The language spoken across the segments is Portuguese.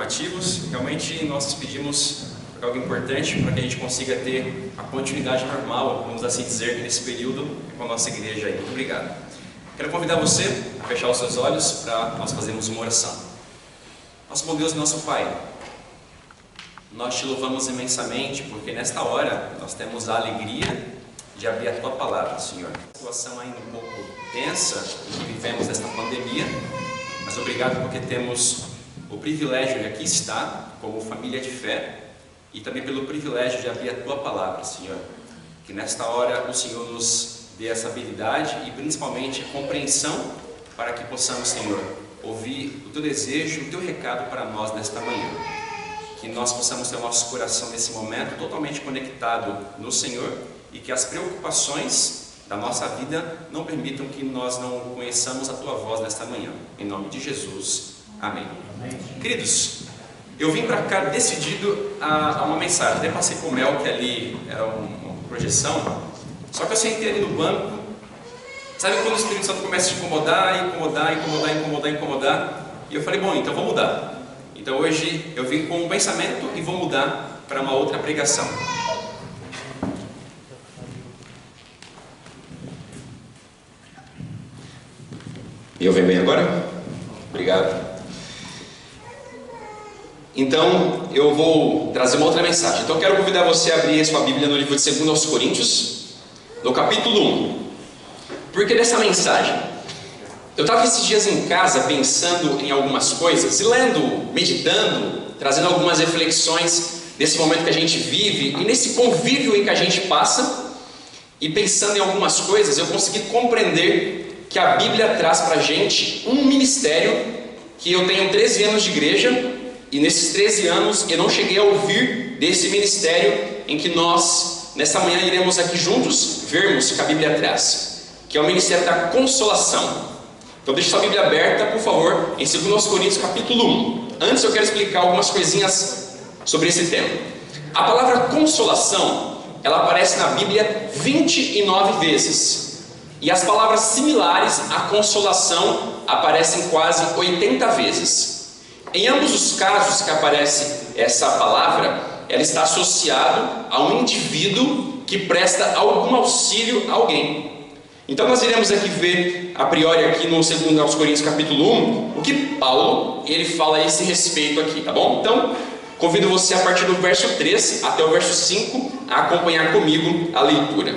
informativos. Realmente nós pedimos algo importante para que a gente consiga ter a continuidade normal, vamos assim dizer, nesse período com a nossa igreja aí. Muito obrigado. Quero convidar você a fechar os seus olhos para nós fazermos uma oração. Nosso bom Deus e nosso Pai, nós te louvamos imensamente porque nesta hora nós temos a alegria de abrir a Tua Palavra, Senhor. A situação ainda um pouco tensa que vivemos nesta pandemia, mas obrigado porque temos o privilégio de aqui estar como família de fé e também pelo privilégio de abrir a Tua Palavra, Senhor. Que nesta hora o Senhor nos dê essa habilidade e principalmente a compreensão para que possamos, Senhor, ouvir o Teu desejo, o Teu recado para nós nesta manhã. Que nós possamos ter o nosso coração nesse momento totalmente conectado no Senhor e que as preocupações da nossa vida não permitam que nós não conheçamos a Tua voz nesta manhã. Em nome de Jesus. Amém. Amém. Queridos, eu vim para cá decidido a uma mensagem. Até passei com o Mel, que ali era uma projeção. Só que eu sentei ali no banco. Sabe quando o Espírito Santo começa a te incomodar? E eu falei, bom, então vou mudar. Então hoje eu vim com um pensamento e vou mudar para uma outra pregação. Me ouvem bem agora? Obrigado. Então, eu vou trazer uma outra mensagem. Então, eu quero convidar você a abrir a sua Bíblia no livro de 2 aos Coríntios, no capítulo 1. Por que dessa mensagem? Eu estava esses dias em casa pensando em algumas coisas, e lendo, meditando, trazendo algumas reflexões desse momento que a gente vive, e nesse convívio em que a gente passa, e pensando em algumas coisas, eu consegui compreender que a Bíblia traz para a gente um ministério que eu tenho 13 anos de igreja, e nesses 13 anos eu não cheguei a ouvir desse ministério em que nós, nessa manhã, iremos aqui juntos vermos que a Bíblia traz, que é o ministério da consolação. Então deixe sua Bíblia aberta, por favor, em 2 Coríntios capítulo 1. Antes eu quero explicar algumas coisinhas sobre esse tema. A palavra consolação, ela aparece na Bíblia 29 vezes. E as palavras similares à consolação aparecem quase 80 vezes. Em ambos os casos que aparece essa palavra, ela está associada a um indivíduo que presta algum auxílio a alguém. Então nós iremos aqui ver, a priori aqui no 2 Coríntios capítulo 1, o que Paulo ele fala a esse respeito aqui, tá bom? Então, convido você a partir do verso 3 até o verso 5 a acompanhar comigo a leitura.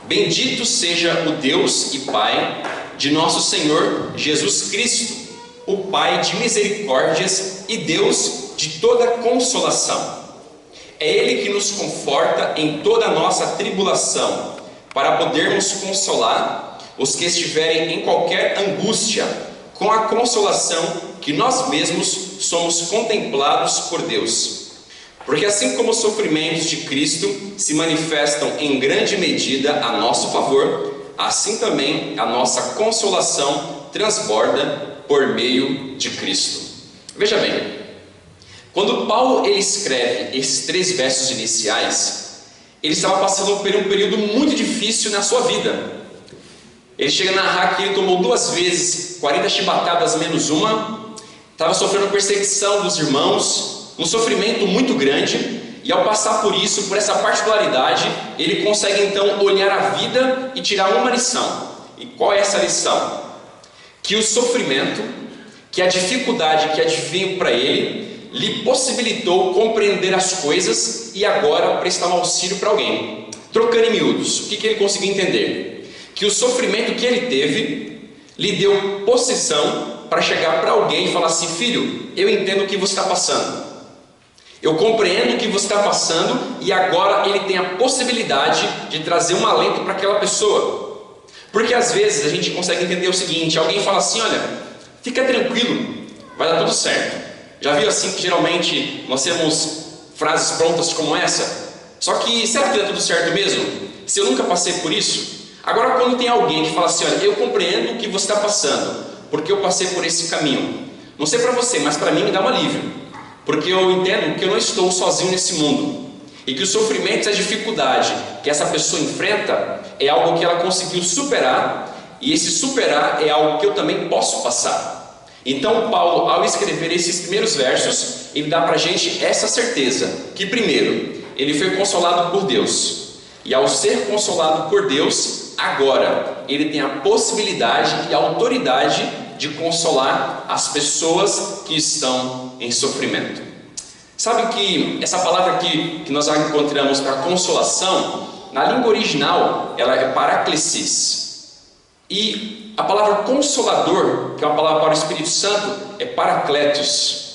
Bendito seja o Deus e Pai de nosso Senhor Jesus Cristo, o Pai de misericórdias e Deus de toda consolação. É Ele que nos conforta em toda a nossa tribulação, para podermos consolar os que estiverem em qualquer angústia, com a consolação que nós mesmos somos contemplados por Deus. Porque assim como os sofrimentos de Cristo se manifestam em grande medida a nosso favor, assim também a nossa consolação transborda por meio de Cristo. Veja bem, quando Paulo ele escreve esses 3 versos iniciais, ele estava passando por um período muito difícil na sua vida. Ele chega a narrar que ele tomou 2 vezes 40 chibatadas menos uma, estava sofrendo perseguição dos irmãos, um sofrimento muito grande, e ao passar por isso, por essa particularidade, ele consegue então olhar a vida e tirar uma lição. E qual é essa lição? Que o sofrimento, que a dificuldade que adveio para ele, lhe possibilitou compreender as coisas e agora prestar um auxílio para alguém. Trocando em miúdos, o que ele conseguiu entender? Que o sofrimento que ele teve lhe deu posição para chegar para alguém e falar assim: filho, eu entendo o que você está passando, eu compreendo o que você está passando, e agora ele tem a possibilidade de trazer um alento para aquela pessoa. Porque às vezes a gente consegue entender o seguinte: alguém fala assim, olha, fica tranquilo, vai dar tudo certo. Já viu assim que geralmente nós temos frases prontas como essa? Só que será que dá tudo certo mesmo? Se eu nunca passei por isso? Agora quando tem alguém que fala assim, olha, eu compreendo o que você está passando, porque eu passei por esse caminho. Não sei para você, mas para mim me dá um alívio, porque eu entendo que eu não estou sozinho nesse mundo, e que os sofrimentos e a dificuldade que essa pessoa enfrenta é algo que ela conseguiu superar, e esse superar é algo que eu também posso passar. Então Paulo, ao escrever esses primeiros versos, ele dá para a gente essa certeza, que primeiro, ele foi consolado por Deus, e ao ser consolado por Deus, agora ele tem a possibilidade e a autoridade de consolar as pessoas que estão em sofrimento. Sabe que essa palavra aqui que nós encontramos para consolação, na língua original, ela é paraklesis. E a palavra consolador, que é uma palavra para o Espírito Santo, é parakletos.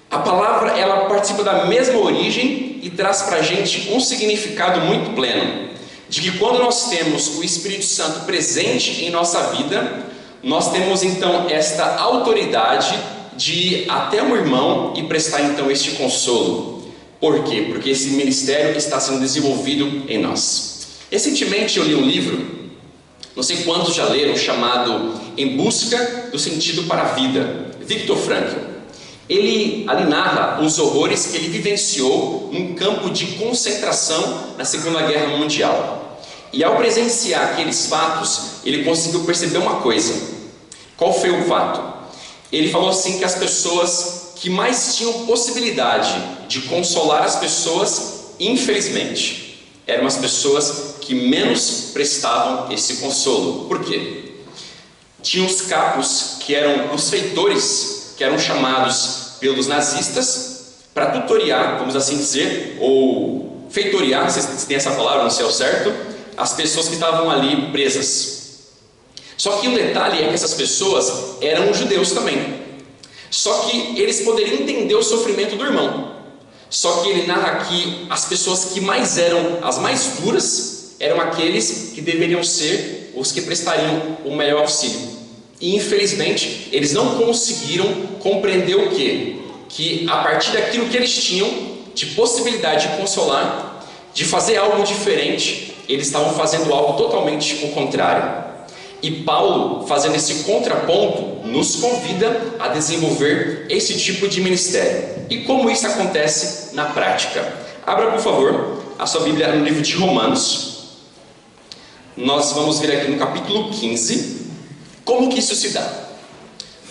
A palavra, ela participa da mesma origem e traz para a gente um significado muito pleno, de que quando nós temos o Espírito Santo presente em nossa vida, nós temos então esta autoridade de ir até um irmão e prestar então este consolo. Por quê? Porque esse ministério está sendo desenvolvido em nós. Recentemente eu li um livro, não sei quantos já leram, chamado Em Busca do Sentido para a Vida, Viktor Frankl. Ele ali narra os horrores que ele vivenciou num campo de concentração na Segunda Guerra Mundial. E ao presenciar aqueles fatos, ele conseguiu perceber uma coisa. Qual foi o fato? Ele falou assim que as pessoas que mais tinham possibilidade de consolar as pessoas, infelizmente, eram as pessoas que menos prestavam esse consolo. Por quê? Tinha os capos, que eram os feitores, que eram chamados pelos nazistas para tutoriar, vamos assim dizer, ou feitoriar, se tem essa palavra, não sei ao certo, as pessoas que estavam ali presas. Só que o detalhe é que essas pessoas eram judeus também. Só que eles poderiam entender o sofrimento do irmão. Só que ele narra que as pessoas que mais eram as mais duras eram aqueles que deveriam ser os que prestariam o melhor auxílio. E infelizmente eles não conseguiram compreender o quê? Que a partir daquilo que eles tinham de possibilidade de consolar, de fazer algo diferente, eles estavam fazendo algo totalmente o contrário. E Paulo, fazendo esse contraponto, nos convida a desenvolver esse tipo de ministério. E como isso acontece na prática? Abra, por favor, a sua Bíblia no livro de Romanos. Nós vamos ver aqui no capítulo 15 como que isso se dá.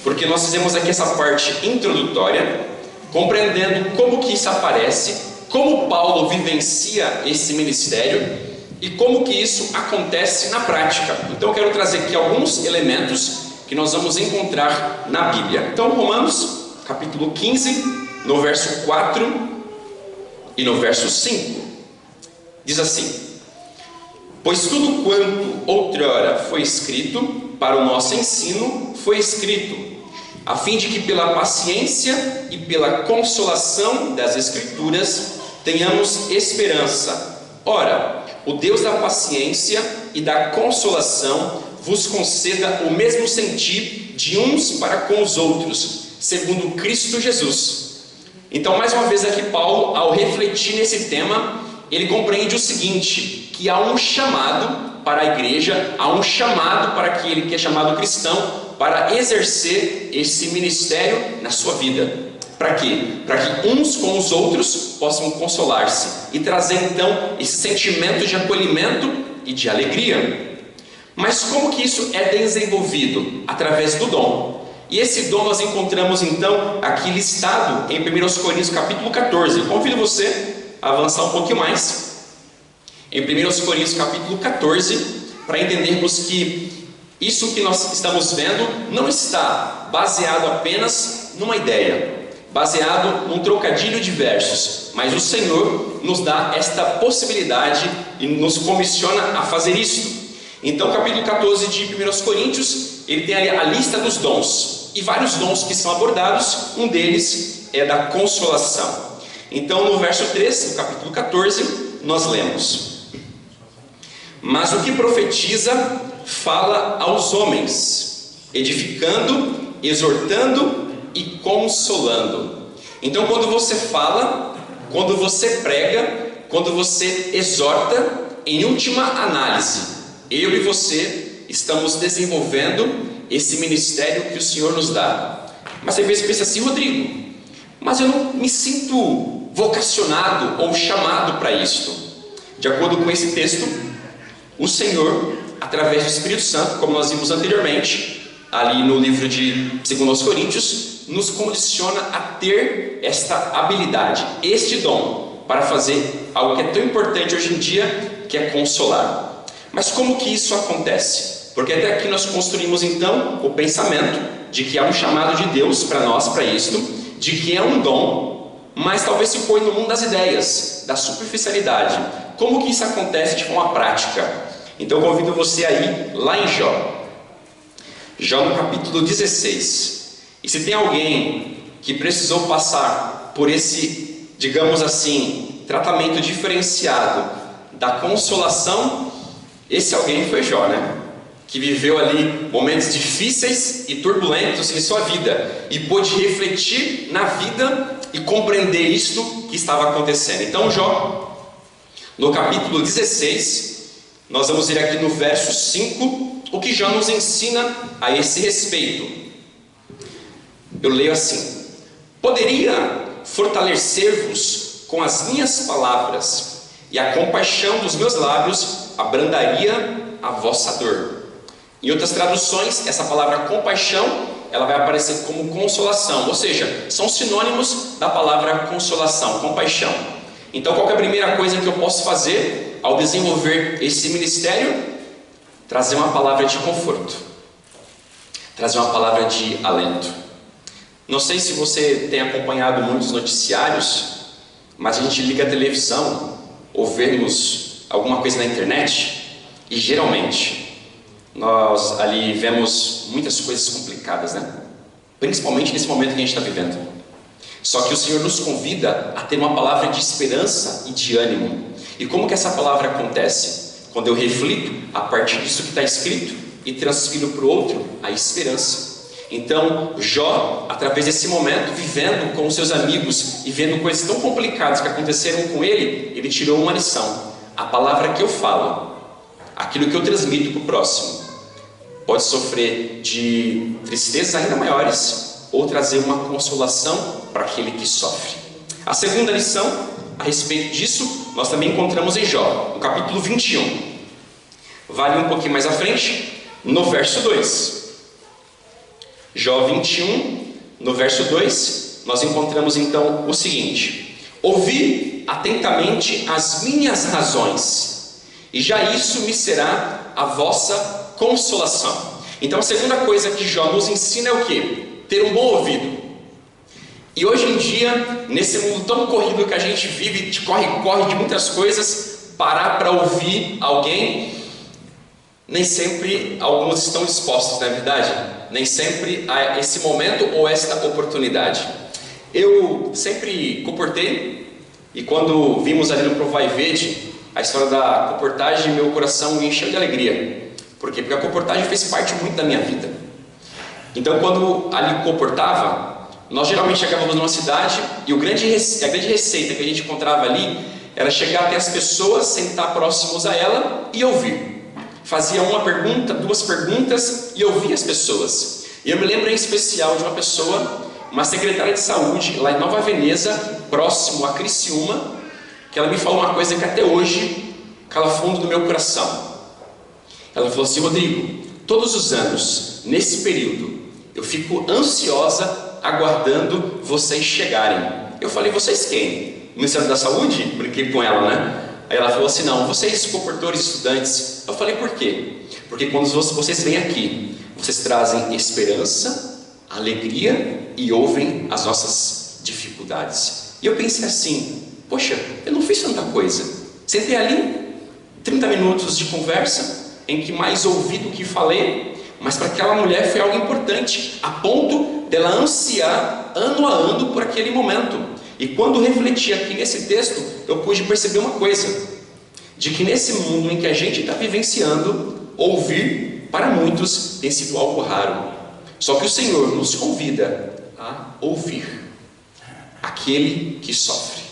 Porque nós fizemos aqui essa parte introdutória, compreendendo como que isso aparece, como Paulo vivencia esse ministério e como que isso acontece na prática. Então eu quero trazer aqui alguns elementos que nós vamos encontrar na Bíblia. Então Romanos, capítulo 15, no verso 4 e no verso 5, diz assim: pois tudo quanto outrora foi escrito para o nosso ensino, foi escrito, a fim de que pela paciência e pela consolação das Escrituras tenhamos esperança. Ora, o Deus da paciência e da consolação vos conceda o mesmo sentir de uns para com os outros, segundo Cristo Jesus. Então, mais uma vez aqui Paulo, ao refletir nesse tema, ele compreende o seguinte, que há um chamado para a igreja, há um chamado para aquele que é chamado cristão, para exercer esse ministério na sua vida. Para quê? Para que uns com os outros possam consolar-se e trazer então esse sentimento de acolhimento e de alegria. Mas como que isso é desenvolvido? Através do dom. E esse dom nós encontramos então aqui listado em 1 Coríntios capítulo 14. Convido você a avançar um pouquinho mais em 1 Coríntios capítulo 14, para entendermos que isso que nós estamos vendo não está baseado apenas numa ideia, baseado num trocadilho de versos, mas o Senhor nos dá esta possibilidade e nos comissiona a fazer isto. Então, capítulo 14 de 1 Coríntios, ele tem ali a lista dos dons, e vários dons que são abordados, um deles é da consolação. Então, no verso 3, do capítulo 14, nós lemos: mas o que profetiza, fala aos homens, edificando, exortando e consolando. Então, quando você fala, quando você prega, quando você exorta, em última análise, eu e você estamos desenvolvendo esse ministério que o Senhor nos dá. Mas às vezes pensa assim: Rodrigo, mas eu não me sinto vocacionado ou chamado para isto. De acordo com esse texto, o Senhor, através do Espírito Santo, como nós vimos anteriormente, ali no livro de 2 Coríntios, nos condiciona a ter esta habilidade, este dom, para fazer algo que é tão importante hoje em dia, que é consolar. Mas como que isso acontece? Porque até aqui nós construímos então o pensamento de que há um chamado de Deus para nós, para isto, de que é um dom, mas talvez se põe no mundo das ideias, da superficialidade. Como que isso acontece de forma prática? Então eu convido você a ir lá em Jó no capítulo 16. E se tem alguém que precisou passar por esse, digamos assim, tratamento diferenciado da consolação, esse alguém foi Jó, né? Que viveu ali momentos difíceis e turbulentos em sua vida e pôde refletir na vida e compreender isto que estava acontecendo. Então Jó, no capítulo 16, nós vamos ir aqui no verso 5, o que Jó nos ensina a esse respeito. Eu leio assim: poderia fortalecer-vos com as minhas palavras, e a compaixão dos meus lábios abrandaria a vossa dor. Em outras traduções, essa palavra compaixão, ela vai aparecer como consolação, ou seja, são sinônimos da palavra consolação, compaixão. Então, qual é a primeira coisa que eu posso fazer ao desenvolver esse ministério? Trazer uma palavra de conforto, trazer uma palavra de alento. Não sei se você tem acompanhado muitos noticiários, mas a gente liga a televisão ou vemos alguma coisa na internet e geralmente nós ali vemos muitas coisas complicadas, né? Principalmente nesse momento que a gente está vivendo. Só que o Senhor nos convida a ter uma palavra de esperança e de ânimo. E como que essa palavra acontece? Quando eu reflito a partir disso que está escrito e transfiro para o outro a esperança. Então Jó, através desse momento, vivendo com os seus amigos e vendo coisas tão complicadas que aconteceram com ele tirou uma lição. A palavra que eu falo, aquilo que eu transmito para o próximo, pode sofrer de tristezas ainda maiores ou trazer uma consolação para aquele que sofre. A segunda lição a respeito disso nós também encontramos em Jó, no capítulo 21. Vale um pouquinho mais à frente, no verso 2. Jó 21, no verso 2, nós encontramos então o seguinte: ouvi atentamente as minhas razões, e já isso me será a vossa consolação. Então a segunda coisa que Jó nos ensina é o quê? Ter um bom ouvido. E hoje em dia, nesse mundo tão corrido que a gente vive, de corre de muitas coisas, parar para ouvir alguém, nem sempre alguns estão dispostos, não é verdade? Nem sempre há esse momento ou esta oportunidade. Eu sempre comportei, e quando vimos ali no Provai Verde a história da comportagem, meu coração me encheu de alegria. Por quê? Porque a comportagem fez parte muito da minha vida. Então quando ali comportava, nós geralmente chegávamos numa cidade e a grande receita que a gente encontrava ali era chegar até as pessoas, sentar próximos a ela e ouvir. Fazia uma pergunta, duas perguntas e ouvia as pessoas. E eu me lembro em especial de uma pessoa, uma secretária de saúde lá em Nova Veneza, próximo a Criciúma, que ela me falou uma coisa que até hoje cala fundo no meu coração. Ela falou assim: Rodrigo, todos os anos, nesse período, eu fico ansiosa aguardando vocês chegarem. Eu falei: vocês quem? O Ministério da Saúde? Brinquei com ela, né? Aí ela falou assim: não, vocês comportores, estudantes. Eu falei: por quê? Porque quando vocês vêm aqui, vocês trazem esperança, alegria e ouvem as nossas dificuldades. E eu pensei assim: poxa, eu não fiz tanta coisa. Sentei ali, 30 minutos de conversa, em que mais ouvi do que falei, mas para aquela mulher foi algo importante, a ponto dela ansiar ano a ano por aquele momento. E quando refleti aqui nesse texto, eu pude perceber uma coisa: de que nesse mundo em que a gente está vivenciando, ouvir para muitos tem sido algo raro. Só que o Senhor nos convida a ouvir aquele que sofre.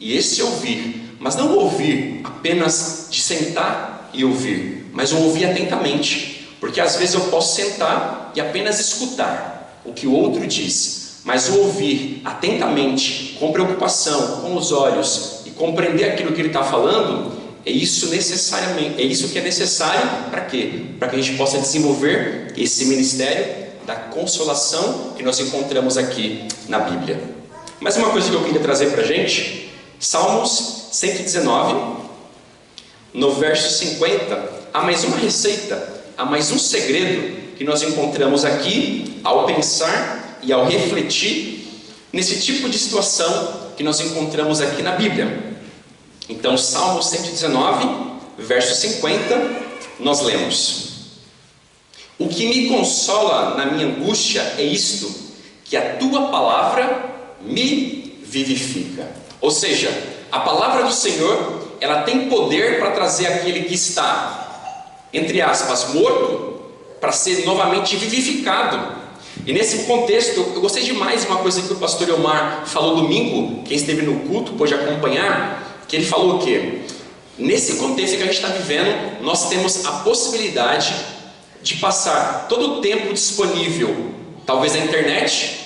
E esse ouvir, mas não ouvir apenas de sentar e ouvir, mas ouvir atentamente. Porque às vezes eu posso sentar e apenas escutar o que o outro diz, mas o ouvir atentamente, com preocupação, com os olhos, e compreender aquilo que ele está falando, É isso necessariamente, é isso que é necessário para quê? Para que a gente possa desenvolver esse ministério da consolação que nós encontramos aqui na Bíblia. Mas uma coisa que eu queria trazer para a gente, Salmos 119, no verso 50, há mais uma receita, há mais um segredo que nós encontramos aqui ao pensar e ao refletir nesse tipo de situação que nós encontramos aqui na Bíblia. Então, Salmo 119, verso 50, nós lemos: O que me consola na minha angústia é isto, que a tua palavra me vivifica. Ou seja, a palavra do Senhor, ela tem poder para trazer aquele que está, entre aspas, morto, para ser novamente vivificado. E nesse contexto, eu gostei demais de uma coisa que o pastor Elmar falou domingo, quem esteve no culto pôde acompanhar, que ele falou o quê? Nesse contexto que a gente está vivendo, nós temos a possibilidade de passar todo o tempo disponível, talvez na internet,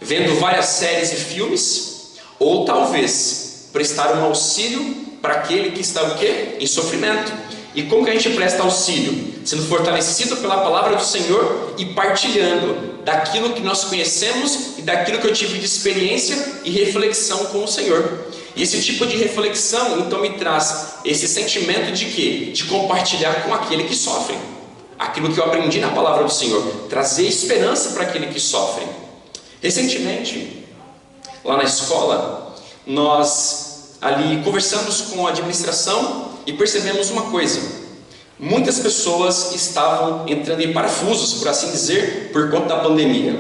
vendo várias séries e filmes, ou talvez prestar um auxílio para aquele que está o quê? Em sofrimento. E como que a gente presta auxílio? Sendo fortalecido pela palavra do Senhor e partilhando daquilo que nós conhecemos e daquilo que eu tive de experiência e reflexão com o Senhor. E esse tipo de reflexão então me traz esse sentimento de quê? De compartilhar com aquele que sofre aquilo que eu aprendi na palavra do Senhor, trazer esperança para aquele que sofre. Recentemente, lá na escola, nós ali conversamos com a administração e percebemos uma coisa: muitas pessoas estavam entrando em parafusos, por assim dizer, por conta da pandemia.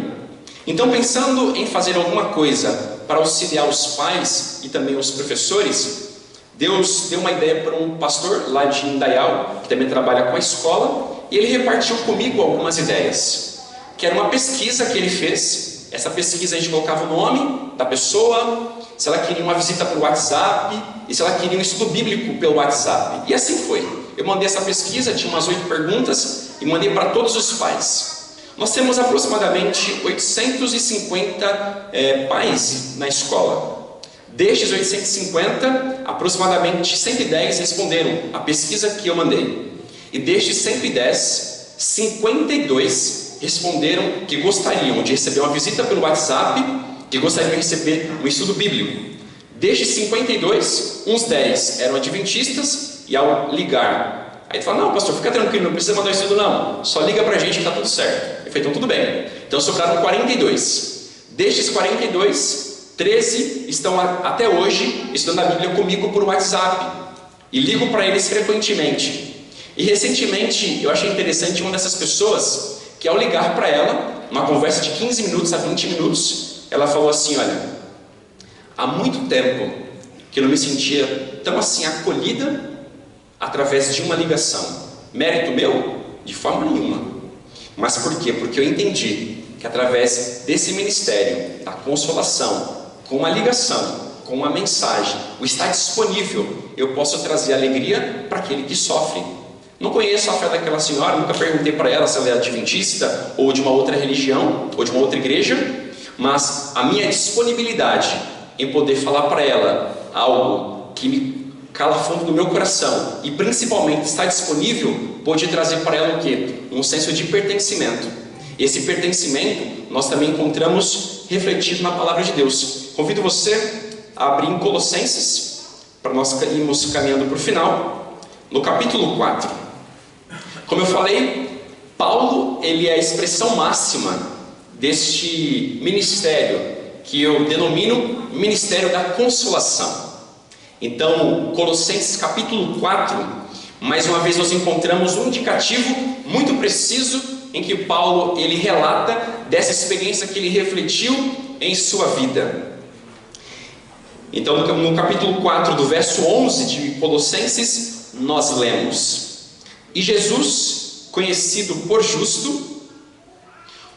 Então, pensando em fazer alguma coisa para auxiliar os pais e também os professores, Deus deu uma ideia para um pastor lá de Indaial, que também trabalha com a escola, e ele repartiu comigo algumas ideias, que era uma pesquisa que ele fez. Essa pesquisa a gente colocava o nome da pessoa, se ela queria uma visita por WhatsApp e se ela queria um estudo bíblico pelo WhatsApp. E assim foi. Eu mandei essa pesquisa, tinha umas 8 perguntas e mandei para todos os pais. Nós temos aproximadamente 850 pais na escola. Destes 850, aproximadamente 110 responderam a pesquisa que eu mandei. E destes 110, 52 responderam que gostariam de receber uma visita pelo WhatsApp, que gostariam de receber um estudo bíblico. Destes 52, uns 10 eram adventistas, e ao ligar, aí ele fala: não, pastor, fica tranquilo, não precisa mandar estudo não, só liga pra gente que está tudo certo. Eu falei: então tudo bem. Então sobraram 42. Destes 42, 13 estão até hoje estudando a Bíblia comigo por WhatsApp, e ligo para eles frequentemente. E recentemente eu achei interessante uma dessas pessoas, que ao ligar para ela, uma conversa de 15 minutos a 20 minutos, ela falou assim: olha, há muito tempo que eu não me sentia tão assim acolhida através de uma ligação. Mérito meu? De forma nenhuma. Mas por quê? Porque eu entendi que através desse ministério da consolação, com uma ligação, com uma mensagem, o estar disponível, eu posso trazer alegria para aquele que sofre. Não conheço a fé daquela senhora, nunca perguntei para ela se ela é adventista ou de uma outra religião ou de uma outra igreja, mas a minha disponibilidade em poder falar para ela algo que me cala fundo do meu coração e principalmente estar disponível, pode trazer para ela o quê? Um senso de pertencimento. Esse pertencimento nós também encontramos refletido na palavra de Deus. Convido você a abrir em Colossenses, para nós irmos caminhando para o final, no capítulo 4. Como eu falei, Paulo, ele é a expressão máxima deste ministério, que eu denomino Ministério da Consolação. Então, Colossenses capítulo 4, mais uma vez nós encontramos um indicativo muito preciso em que Paulo, ele relata dessa experiência que ele refletiu em sua vida. Então, no capítulo 4, do verso 11 de Colossenses, nós lemos: E Jesus, conhecido por justo,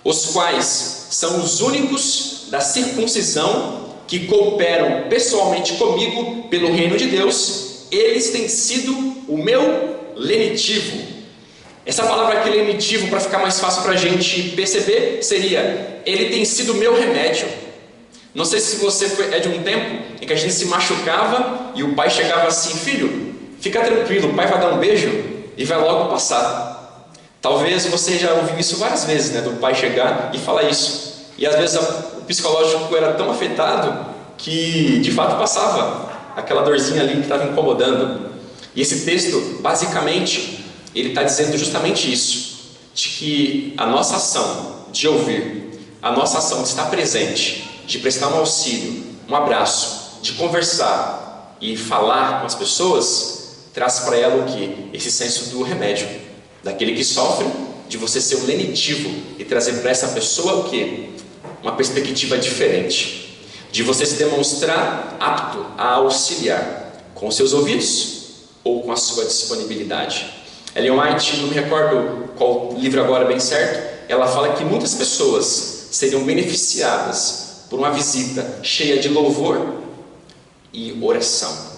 os quais são os únicos da circuncisão que cooperam pessoalmente comigo pelo reino de Deus, eles têm sido o meu lenitivo. Essa palavra aqui, lenitivo, para ficar mais fácil para a gente perceber, seria: ele tem sido o meu remédio. Não sei se você é de um tempo em que a gente se machucava e o pai chegava assim: filho, Fica tranquilo, o pai vai dar um beijo e vai logo passar. Talvez você já ouviu isso várias vezes, né? Do pai chegar e falar isso. E às vezes o psicológico era tão afetado que de fato passava aquela dorzinha ali que estava incomodando. E esse texto, basicamente, ele está dizendo justamente isso, de que a nossa ação de ouvir, a nossa ação de estar presente, de prestar um auxílio, um abraço, de conversar e falar com as pessoas, traz para ela o que? Esse senso do remédio, daquele que sofre, de você ser o lenitivo e trazer para essa pessoa o que? Uma perspectiva diferente, de você se demonstrar apto a auxiliar com os seus ouvidos ou com a sua disponibilidade. Ellen White, não me recordo qual livro agora bem certo, ela fala que muitas pessoas seriam beneficiadas por uma visita cheia de louvor e oração.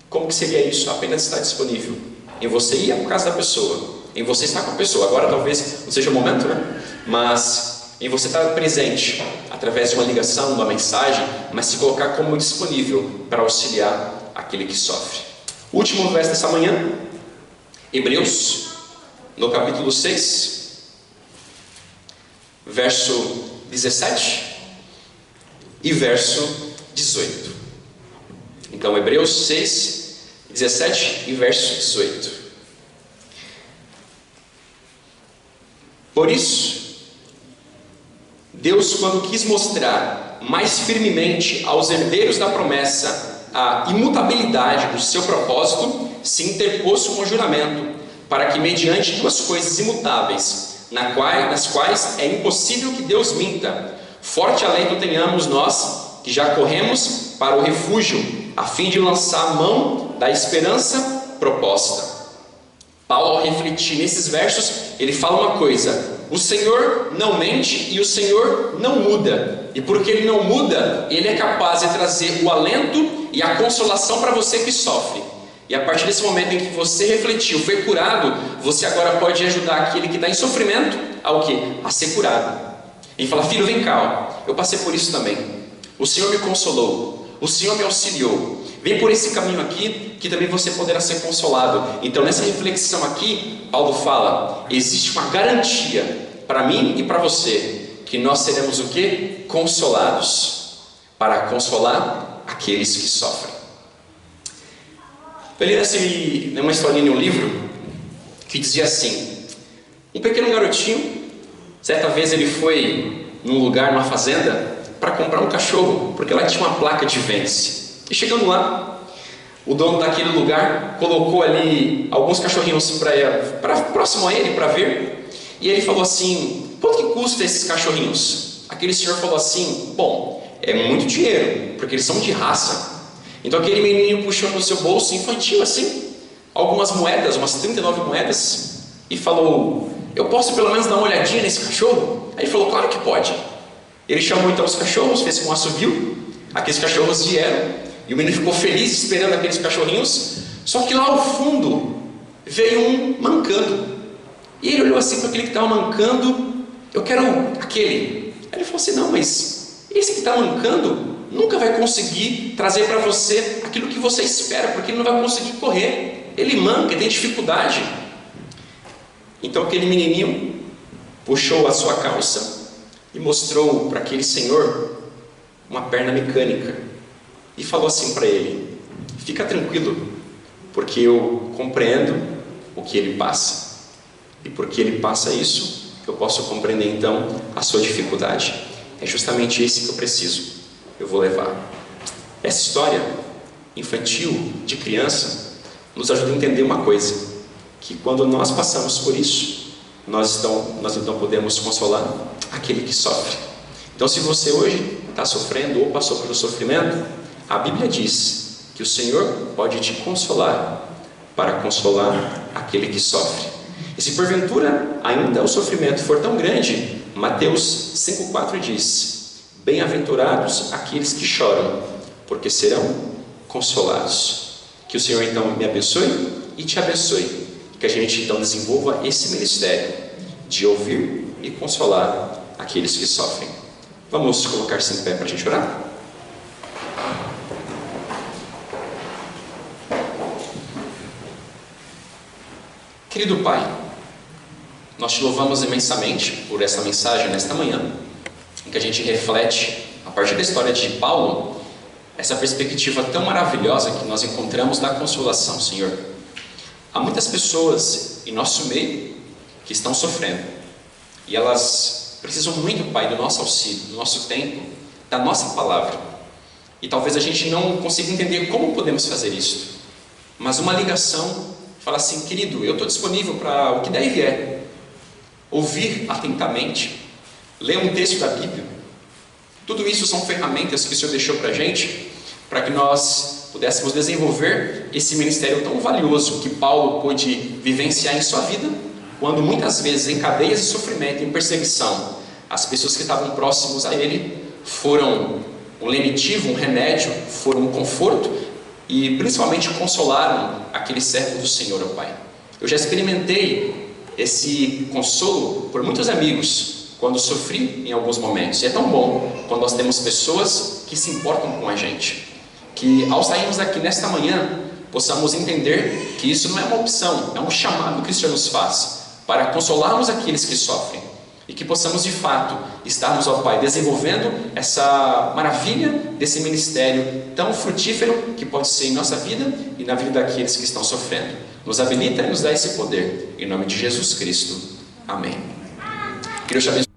Como que seria isso? Apenas estar disponível em você ir à casa da pessoa, em você estar com a pessoa. Agora talvez não seja o momento, né? Mas em você estar presente através de uma ligação, uma mensagem, mas se colocar como disponível para auxiliar aquele que sofre. O último verso dessa manhã, Hebreus, no capítulo 6, verso 17 e verso 18. Então, Hebreus 6, 17 e verso 18. Por isso, Deus, quando quis mostrar mais firmemente aos herdeiros da promessa a imutabilidade do seu propósito, se interpôs com o juramento, para que mediante duas coisas imutáveis, nas quais é impossível que Deus minta, forte alento tenhamos nós, que já corremos para o refúgio, a fim de lançar a mão da esperança proposta. Paulo, ao refletir nesses versos, ele fala uma coisa: o Senhor não mente e o Senhor não muda, e porque Ele não muda, Ele é capaz de trazer o alento e a consolação para você que sofre. E a partir desse momento em que você refletiu, foi curado, você agora pode ajudar aquele que está em sofrimento ao quê? A ser curado. E fala: filho, vem cá, eu passei por isso também, o Senhor me consolou, o Senhor me auxiliou, vem por esse caminho aqui, que também você poderá ser consolado. Então nessa reflexão aqui, Paulo fala: existe uma garantia para mim e para você, que nós seremos o quê? Consolados, para consolar aqueles que sofrem. Eu li uma historinha em um livro, que dizia assim: um pequeno garotinho, certa vez ele foi num lugar, numa fazenda, para comprar um cachorro, porque lá tinha uma placa de vende-se. E chegando lá, o dono daquele lugar colocou ali alguns cachorrinhos para próximo a ele, para ver. E ele falou assim: quanto que custa esses cachorrinhos? Aquele senhor falou assim: bom, é muito dinheiro, porque eles são de raça. Então aquele menino puxou no seu bolso infantil assim, algumas moedas, umas 39 moedas, e falou: eu posso pelo menos dar uma olhadinha nesse cachorro? Aí ele falou: claro que pode. Ele chamou então os cachorros, fez com um assovio, aqueles cachorros vieram, e o menino ficou feliz esperando aqueles cachorrinhos. Só que lá ao fundo veio um mancando, e ele olhou assim para aquele que estava mancando: eu quero aquele. Aí ele falou assim: não, mas esse que está mancando nunca vai conseguir trazer para você aquilo que você espera, porque ele não vai conseguir correr, ele manca, tem dificuldade. Então aquele menininho puxou a sua calça e mostrou para aquele senhor uma perna mecânica e falou assim para ele: fica tranquilo, porque eu compreendo o que ele passa, e porque ele passa isso, eu posso compreender então a sua dificuldade. É justamente esse que eu preciso, eu vou levar. Essa história infantil, de criança, nos ajuda a entender uma coisa: que quando nós passamos por isso, nós então podemos consolar aquele que sofre. Então, se você hoje está sofrendo ou passou pelo sofrimento, a Bíblia diz que o Senhor pode te consolar, para consolar aquele que sofre. E se porventura ainda o sofrimento for tão grande, Mateus 5,4 diz: bem-aventurados aqueles que choram, porque serão consolados. Que o Senhor então me abençoe e te abençoe, que a gente então desenvolva esse ministério de ouvir e consolar aqueles que sofrem. Vamos colocar-se em pé para a gente orar? Querido Pai, nós te louvamos imensamente por essa mensagem nesta manhã, em que a gente reflete, a partir da história de Paulo, essa perspectiva tão maravilhosa que nós encontramos da consolação, Senhor. Há muitas pessoas em nosso meio que estão sofrendo, e elas precisam muito, Pai, do nosso auxílio, do nosso tempo, da nossa palavra. E talvez a gente não consiga entender como podemos fazer isso, mas uma ligação fala assim: querido, eu estou disponível para o que der e vier. Ouvir atentamente, ler um texto da Bíblia, tudo isso são ferramentas que o Senhor deixou para a gente, para que nós pudéssemos desenvolver esse ministério tão valioso que Paulo pôde vivenciar em sua vida, quando muitas vezes em cadeias de sofrimento, em perseguição, as pessoas que estavam próximos a ele foram um lenitivo, um remédio, foram um conforto e principalmente consolaram aquele servo do Senhor, ó Pai. Eu já experimentei esse consolo por muitos amigos quando sofri em alguns momentos, e é tão bom quando nós temos pessoas que se importam com a gente, que ao sairmos daqui nesta manhã possamos entender que isso não é uma opção, é um chamado que o Senhor nos faz para consolarmos aqueles que sofrem, e que possamos de fato estarmos, ó Pai, desenvolvendo essa maravilha desse ministério tão frutífero que pode ser em nossa vida e na vida daqueles que estão sofrendo. Nos habilita e nos dá esse poder, em nome de Jesus Cristo, amém. Que Deus te abençoe.